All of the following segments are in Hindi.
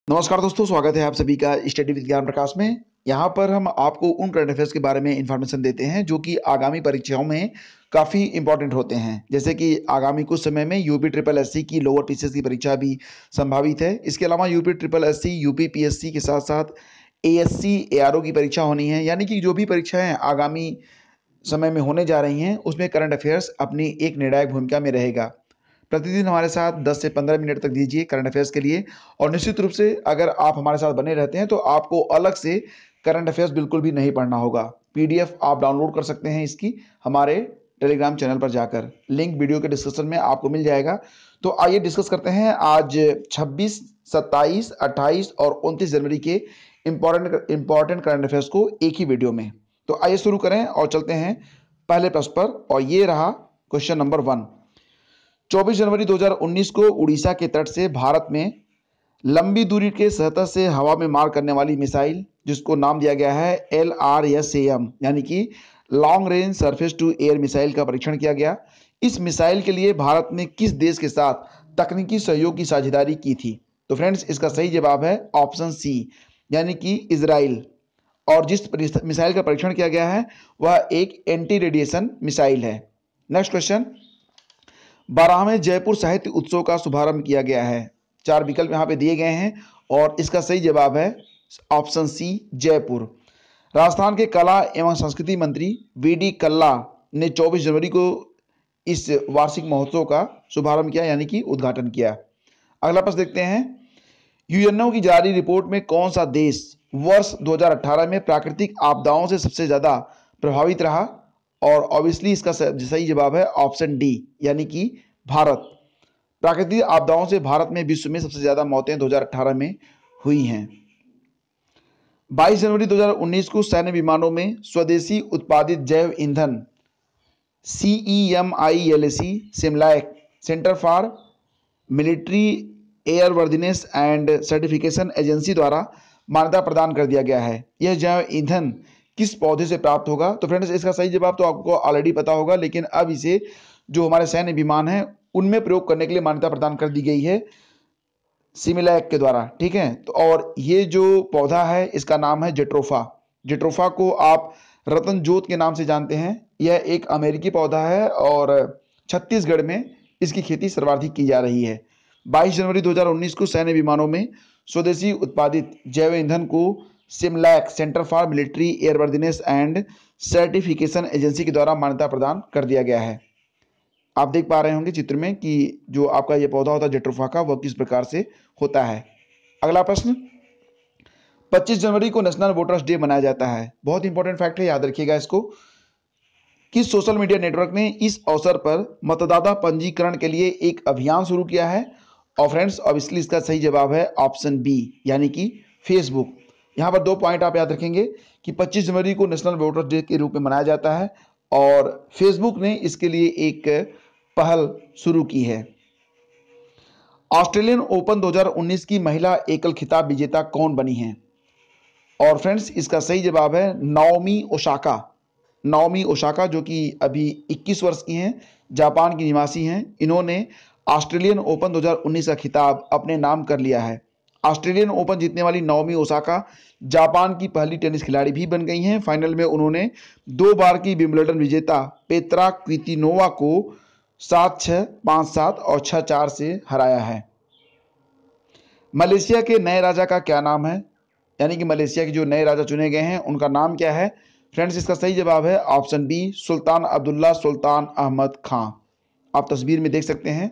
नमस्कार दोस्तों, स्वागत है आप सभी का स्टडी विद ज्ञान प्रकाश में। यहाँ पर हम आपको उन करंट अफेयर्स के बारे में इंफॉर्मेशन देते हैं जो कि आगामी परीक्षाओं में काफ़ी इंपॉर्टेंट होते हैं। जैसे कि आगामी कुछ समय में यूपी ट्रिपल एससी की लोअर पीसीएस की परीक्षा भी संभावित है। इसके अलावा UP triple SC, UP PSC के साथ साथ एएससी, एआरओ की परीक्षा होनी है। यानी कि जो भी परीक्षाएं आगामी समय में होने जा रही हैं उसमें करंट अफेयर्स अपनी एक निर्णायक भूमिका में रहेगा। प्रतिदिन हमारे साथ 10 से 15 मिनट तक दीजिए करंट अफेयर्स के लिए, और निश्चित रूप से अगर आप हमारे साथ बने रहते हैं तो आपको अलग से करंट अफेयर्स बिल्कुल भी नहीं पढ़ना होगा। पीडीएफ आप डाउनलोड कर सकते हैं इसकी हमारे टेलीग्राम चैनल पर जाकर, लिंक वीडियो के डिस्क्रिप्शन में आपको मिल जाएगा। तो आइए डिस्कस करते हैं आज 26, 27, 28 और 29 जनवरी के इंपॉर्टेंट करंट अफेयर्स को एक ही वीडियो में। तो आइए शुरू करें और चलते हैं पहले प्रश्न पर, और ये रहा क्वेश्चन नंबर 1। 24 जनवरी 2019 को उड़ीसा के तट से भारत में लंबी दूरी के सतह से हवा में मार करने वाली मिसाइल, जिसको नाम दिया गया है LRSAM यानी कि long range surface to air missile का परीक्षण किया गया। इस मिसाइल के लिए भारत ने किस देश के साथ तकनीकी सहयोग की साझेदारी की थी? तो फ्रेंड्स, इसका सही जवाब है ऑप्शन सी यानी कि इजराइल। और जिस मिसाइल का परीक्षण किया गया है वह एक एंटी रेडिएशन मिसाइल है। नेक्स्ट क्वेश्चन, 12वें जयपुर साहित्य उत्सव का शुभारंभ किया गया है। 4 विकल्प यहाँ पे दिए गए हैं और इसका सही जवाब है ऑप्शन सी जयपुर। राजस्थान के कला एवं संस्कृति मंत्री वीडी कल्ला ने 24 जनवरी को इस वार्षिक महोत्सव का शुभारंभ किया यानी कि उद्घाटन किया। अगला प्रश्न देखते हैं, यूएनओ की जारी रिपोर्ट में कौन सा देश वर्ष 2018 में प्राकृतिक आपदाओं से सबसे ज्यादा प्रभावित रहा? और ऑब्वियसली इसका सही जवाब है ऑप्शन डी यानी कि भारत। प्राकृतिक आपदाओं से भारत में विश्व में सबसे ज्यादा मौतें 2018 में हुई हैं। 22 जनवरी 2019 को सैन्य विमानों में स्वदेशी उत्पादित जैव ईंधन CEMILAC CEMILAC Centre for Military Airworthiness and Certification Agency द्वारा मान्यता प्रदान कर दिया गया है। यह जैव ईंधन किस पौधे से प्राप्त होगा? तो फ्रेंड्स, इसका सही जवाब तो आपको ऑलरेडी पता होगा, लेकिन अब इसे जो हमारे सैन्य विमान हैं उनमें प्रयोग करने के लिए मान्यता प्रदान कर दी गई है सिमिलैक के द्वारा। ठीक है, तो और ये जो पौधा है इसका नाम है जेट्रोफा। जेट्रोफा को आप रतन जोत के नाम से जानते हैं। यह एक अमेरिकी पौधा है और छत्तीसगढ़ में इसकी खेती सर्वाधिक की जा रही है। 22 जनवरी 2019 को सैन्य विमानों में स्वदेशी उत्पादित जैव ईंधन को CEMILAC Centre for Military Airworthiness and Certification Agency के द्वारा मान्यता प्रदान कर दिया गया है। आप देख पा रहे होंगे चित्र में कि जो आपका ये पौधा होता है जेट्रोफा का, वह किस प्रकार से होता है। अगला प्रश्न, 25 जनवरी को नेशनल वोटर्स डे मनाया जाता है। बहुत इंपॉर्टेंट फैक्ट है, याद रखिएगा इसको। किस सोशल मीडिया नेटवर्क ने इस अवसर पर मतदाता पंजीकरण के लिए एक अभियान शुरू किया है? और फ्रेंड्स, ऑब्वियसली इसका सही जवाब है ऑप्शन बी यानी कि फेसबुक। यहाँ पर 2 पॉइंट आप याद रखेंगे कि 25 जनवरी को नेशनल वोटर्स डे के रूप में मनाया जाता है और फेसबुक ने इसके लिए एक पहल शुरू की है। ऑस्ट्रेलियन ओपन 2019 की महिला एकल खिताब विजेता कौन बनी हैं? और फ्रेंड्स, इसका सही जवाब है नाओमी ओसाका। नाओमी ओसाका जो कि अभी 21 वर्ष की हैं, जापान की निवासी हैं। इन्होंने ऑस्ट्रेलियन ओपन 2019 का खिताब अपने नाम कर लिया है। ऑस्ट्रेलियन ओपन जीतने वाली नाओमी ओसाका जापान की पहली टेनिस खिलाड़ी भी बन गई हैं। फाइनल में उन्होंने 2 बार की विंबलडन विजेता पेत्रा क्वितोनोवा को 7-6, 5-7 और 6-4 से हराया है। मलेशिया के नए राजा का क्या नाम है? यानी कि मलेशिया के जो नए राजा चुने गए हैं उनका नाम क्या है? फ्रेंड्स, इसका सही जवाब है ऑप्शन बी सुल्तान अब्दुल्ला सुल्तान अहमद खां। आप तस्वीर में देख सकते हैं,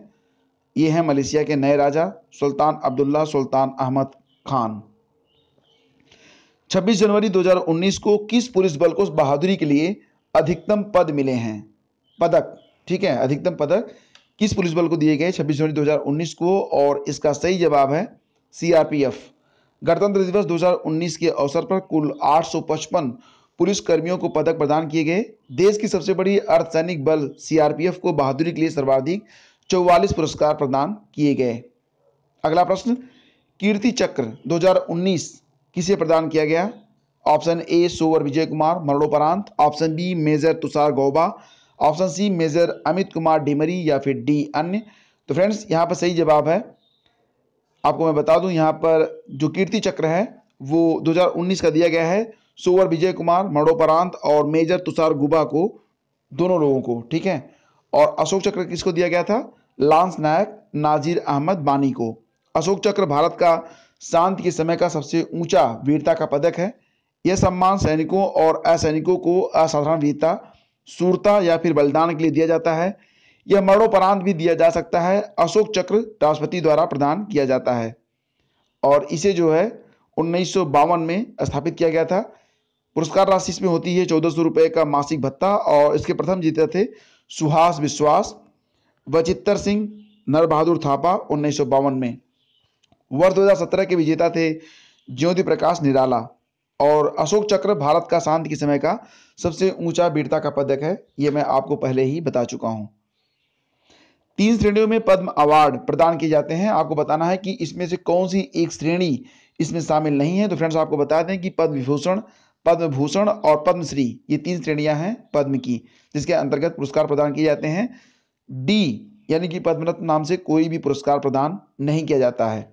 ये हैं मलेशिया के नए राजा सुल्तान अब्दुल्ला सुल्तान अहमद खान। 26 जनवरी 2019 को किस पुलिस बल को बहादुरी के लिए अधिकतम पद मिले हैं? पदक, ठीक है, अधिकतम पदक किस पुलिस बल को दिए गए 26 जनवरी 2019 को? और इसका सही जवाब है CRPF। गणतंत्र दिवस 2019 के अवसर पर कुल 855 पुलिस कर्मियों को पदक प्रदान किए गए। देश की सबसे बड़ी अर्धसैनिक बल CRPF को बहादुरी के लिए सर्वाधिक 44 पुरस्कार प्रदान किए गए। अगला प्रश्न, कीर्ति चक्र 2019 किसे प्रदान किया गया? ऑप्शन ए सोवर विजय कुमार मरणोपरांत, option B major Tushar Gauba, option C major Amit Kumar Dimri, या फिर डी अन्य। तो फ्रेंड्स, यहाँ पर सही जवाब है आपको मैं बता दूं यहाँ पर जो कीर्ति चक्र है वो 2019 का दिया गया है सोवर विजय कुमार मरणोपरांत और मेजर तुषार गुबा को, दोनों लोगों को, ठीक है। और अशोक चक्र किसको दिया गया था? लांस नायक नाजिर अहमद बानी को। अशोक चक्र भारत का शांति के समय का सबसे ऊंचा वीरता का पदक है। यह सम्मान सैनिकों और असैनिकों को असाधारण वीरता, शूरता या फिर बलिदान के लिए दिया जाता है। यह मरणोपरांत भी दिया जा सकता है। अशोक चक्र राष्ट्रपति द्वारा प्रदान किया जाता है और इसे जो है 1952 में स्थापित किया गया था। पुरस्कार राशि इसमें होती है 1400 रुपये का मासिक भत्ता और इसके प्रथम जीते थे सुहास विश्वास, वचित्तर सिंह, नर बहादुर थापा 1952 में। वर्ष 2017 के विजेता थे ज्योति प्रकाश निराला। और अशोक चक्र भारत का शांति के समय का सबसे ऊंचा वीरता का पदक है, यह मैं आपको पहले ही बता चुका हूं। 3 श्रेणियों में पद्म अवार्ड प्रदान किए जाते हैं। आपको बताना है कि इसमें से कौन सी एक श्रेणी इसमें शामिल नहीं है। तो फ्रेंड्स आपको बता दें कि पद्म विभूषण, पद्म भूषण और पद्मश्री, ये 3 श्रेणियां हैं पद्म की, जिसके अंतर्गत पुरस्कार प्रदान किए जाते हैं। डी यानी कि पद्मरत्न नाम से कोई भी पुरस्कार प्रदान नहीं किया जाता है।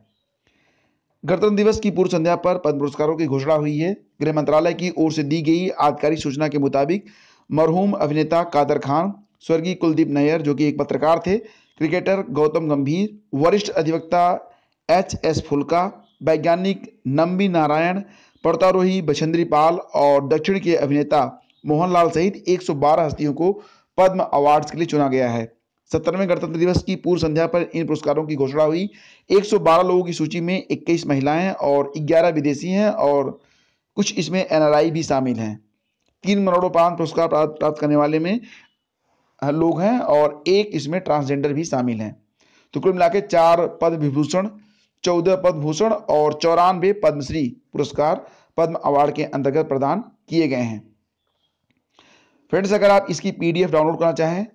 गणतंत्र दिवस की पूर्व संध्या पर पद्म पुरस्कारों की घोषणा हुई है। गृह मंत्रालय की ओर से दी गई आधिकारिक सूचना के मुताबिक मरहूम अभिनेता कादर खान, स्वर्गीय कुलदीप नैयर जो कि एक पत्रकार थे, क्रिकेटर गौतम गंभीर, वरिष्ठ अधिवक्ता एच.एस. फुल्का, वैज्ञानिक नंबी नारायण, पर्वतारोही बछेंद्री पाल और दक्षिण के अभिनेता मोहनलाल सहित 112 हस्तियों को पद्म अवार्ड्स के लिए चुना गया है। 70वें गणतंत्र दिवस की पूर्व संध्या पर इन पुरस्कारों की घोषणा हुई। 112 लोगों की सूची में 21 महिलाएं और 11 विदेशी हैं और कुछ इसमें एनआरआई भी शामिल हैं। 3 मरणोपरांत पुरस्कार प्राप्त करने वाले में लोग हैं और एक इसमें ट्रांसजेंडर भी शामिल हैं। तो कुल मिला के 4 पद्म विभूषण, 14 पद्म भूषण और 94 पद्मश्री पुरस्कार पद्म अवार्ड के अंतर्गत प्रदान किए गए हैं। फ्रेंड्स अगर आप इसकी पीडीएफ डाउनलोड करना चाहें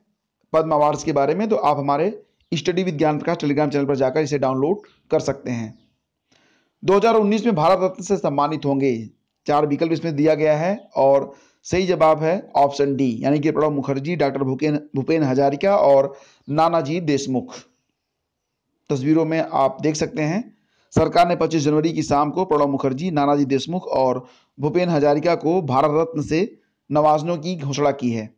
पद्म अवार्ड्स के बारे में तो आप हमारे स्टडी विद ज्ञान प्रकाश टेलीग्राम चैनल पर जाकर इसे डाउनलोड कर सकते हैं। 2019 में भारत रत्न से सम्मानित होंगे, 4 विकल्प इसमें दिया गया है और सही जवाब है ऑप्शन डी यानी कि प्रणब मुखर्जी, डॉक्टर भूपेन हजारिका और नानाजी देशमुख। तस्वीरों में आप देख सकते हैं सरकार ने 25 जनवरी की शाम को प्रणब मुखर्जी, नानाजी देशमुख और भूपेन हजारिका को भारत रत्न से नवाजने की घोषणा की है।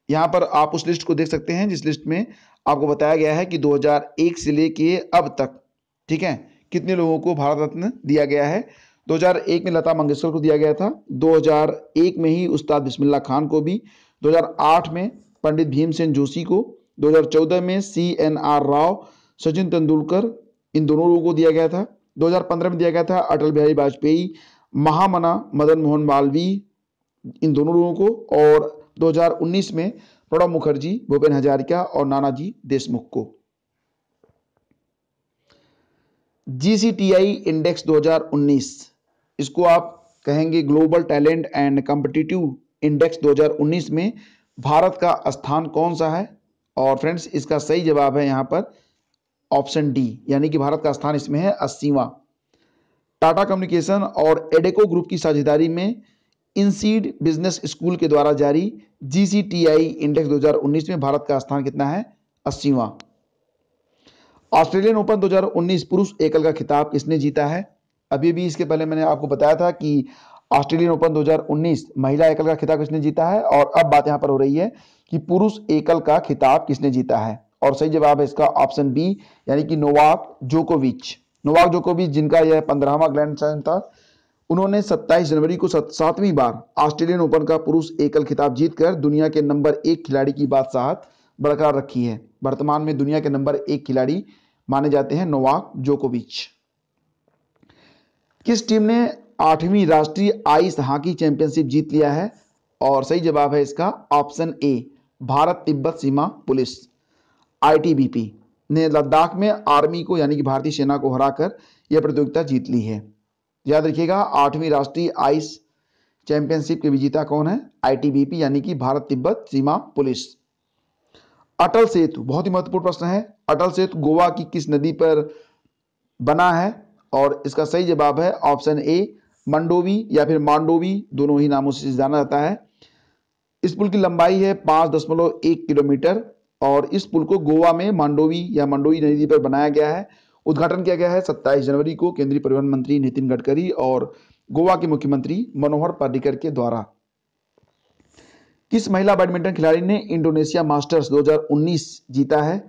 यहाँ पर आप उस लिस्ट को देख सकते हैं जिस लिस्ट में आपको बताया गया है कि 2001 से लेके अब तक, ठीक है, कितने लोगों को भारत रत्न दिया गया है। 2001 में लता मंगेशकर को दिया गया था, 2001 में ही उस्ताद बिस्मिल्लाह खान को भी, 2008 में पंडित भीमसेन जोशी को, 2014 में CNR राव, सचिन तेंदुलकर, इन दोनों लोगों को दिया गया था। 2015 में दिया गया था अटल बिहारी वाजपेयी, महामना मदन मोहन मालवीय, इन दोनों लोगों को, और 2019 में प्रणब मुखर्जी, भूपेन हजारिका और नानाजी देशमुख को। GCTI इंडेक्स 2019, इसको आप कहेंगे global talent and competitive index 2019 में भारत का स्थान कौन सा है? और फ्रेंड्स इसका सही जवाब है यहाँ पर ऑप्शन डी यानी कि भारत का स्थान इसमें है 80वां। टाटा कम्युनिकेशन और एडेको ग्रुप की साझेदारी में इनसीड बिजनेस स्कूल के द्वारा जारी GCTI इंडेक्स 2019 में भारत का स्थान कितना है? 80वां। ऑस्ट्रेलियन ओपन 2019 पुरुष एकल का खिताब किसने जीता है? अभी भी इसके पहले मैंने आपको बताया था कि ऑस्ट्रेलियन ओपन 2019 महिला एकल का खिताब किसने जीता है और अब बात यहां पर हो रही है कि पुरुष एकल का खिताब किसने जीता है। और सही जवाब है इसका ऑप्शन बी यानी कि नोवाक जोकोविच। नोवाक जोकोविच जिनका यह 15वां ग्रैंड स्लैम था, उन्होंने 27 जनवरी को 7वीं बार ऑस्ट्रेलियन ओपन का पुरुष एकल खिताब जीतकर दुनिया के नंबर 1 खिलाड़ी की बादशाहत बरकरार रखी है। वर्तमान में दुनिया के नंबर 1 खिलाड़ी माने जाते हैं नोवाक जोकोविच। किस टीम ने 8वीं राष्ट्रीय आइस हॉकी चैंपियनशिप जीत लिया है? और सही जवाब है इसका option A Bharat Tibet Seema police. ITBP ने लद्दाख में आर्मी को यानी कि भारतीय सेना को हराकर यह प्रतियोगिता जीत ली है। याद रखिएगा 8वीं राष्ट्रीय आइस चैंपियनशिप के विजेता कौन है? ITBP यानी कि भारत तिब्बत सीमा पुलिस। अटल सेतु बहुत ही महत्वपूर्ण प्रश्न है। अटल सेतु गोवा की किस नदी पर बना है? और इसका सही जवाब है ऑप्शन ए मंडोवी या फिर मांडोवी, दोनों ही नामों से जाना जाता है। इस पुल की लंबाई है 5.1 किलोमीटर और इस पुल को गोवा में मांडोवी या मंडोवी नदी पर बनाया गया है। उद्घाटन किया गया है 27 जनवरी को केंद्रीय परिवहन मंत्री नितिन गडकरी और गोवा के मुख्यमंत्री मनोहर पर्रिकर के द्वारा। किस महिला बैडमिंटन खिलाड़ी ने इंडोनेशिया मास्टर्स 2019 जीता है?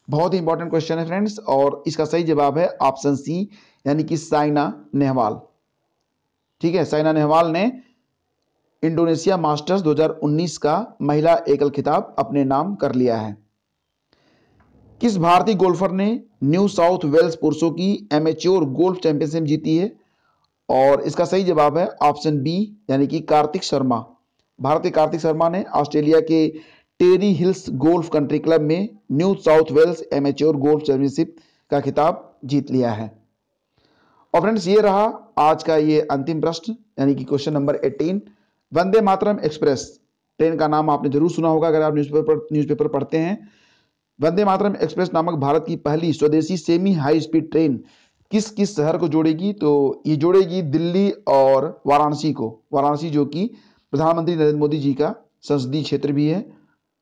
बहुत ही इंपॉर्टेंट क्वेश्चन है फ्रेंड्स, और इसका सही जवाब है ऑप्शन सी, यानी कि साइना नेहवाल। ठीक है, साइना नेहवाल ने इंडोनेशिया मास्टर्स 2019 का महिला एकल खिताब अपने नाम कर लिया है। किस भारतीय गोल्फर ने न्यू साउथ वेल्स पुरुषों की एमेच्योर गोल्फ चैंपियनशिप जीती है? और इसका सही जवाब है ऑप्शन बी, यानी कि कार्तिक शर्मा। भारतीय कार्तिक शर्मा ने ऑस्ट्रेलिया के Terry Hills golf country club में New South Wales amateur golf championship का खिताब जीत लिया है। और फ्रेंड्स, ये रहा आज का ये अंतिम प्रश्न, यानी कि question number 18। Vande Mataram express train का नाम आपने जरूर सुना होगा अगर आप न्यूज़पेपर पढ़ते हैं। वंदे मातरम एक्सप्रेस नामक भारत की पहली स्वदेशी सेमी हाई स्पीड ट्रेन किस किस शहर को जोड़ेगी? तो ये जोड़ेगी दिल्ली और वाराणसी को। वाराणसी जो कि प्रधानमंत्री नरेंद्र मोदी जी का संसदीय क्षेत्र भी है,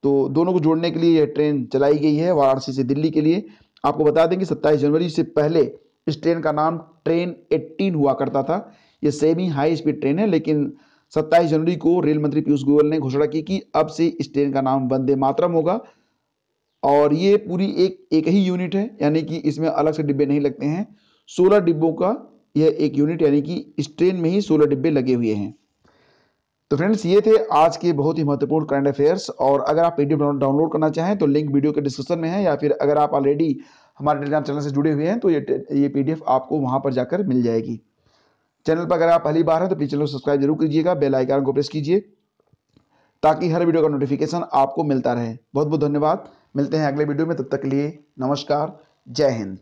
तो दोनों को जोड़ने के लिए यह ट्रेन चलाई गई है वाराणसी से दिल्ली के लिए। आपको बता दें कि 27 जनवरी से पहले इस ट्रेन का नाम ट्रेन 18 हुआ करता था। ये सेमी हाई स्पीड ट्रेन है, लेकिन 27 जनवरी को रेल मंत्री पीयूष गोयल ने घोषणा की कि अब से इस ट्रेन का नाम वंदे मातरम होगा। और ये पूरी एक ही यूनिट है, यानी कि इसमें अलग से डिब्बे नहीं लगते हैं। 16 डिब्बों का यह एक यूनिट, यानी कि इस ट्रेन में ही 16 डिब्बे लगे हुए हैं। तो फ्रेंड्स, ये थे आज के बहुत ही महत्वपूर्ण करंट अफेयर्स। और अगर आप पीडीएफ डाउनलोड करना चाहें तो लिंक वीडियो के डिस्क्रिप्शन में है, या फिर अगर आप ऑलरेडी हमारे टेलीग्राम चैनल से जुड़े हुए हैं तो ये पीडीएफ आपको वहां पर जाकर मिल जाएगी। चैनल पर अगर आप पहली बार हैं तो प्लीज चैनल को सब्सक्राइब जरूर कीजिएगा, बेल आइकन को प्रेस कीजिए ताकि हर वीडियो का नोटिफिकेशन आपको मिलता रहे। बहुत बहुत धन्यवाद, मिलते हैं अगले वीडियो में, तब तक के लिए नमस्कार, जय हिंद।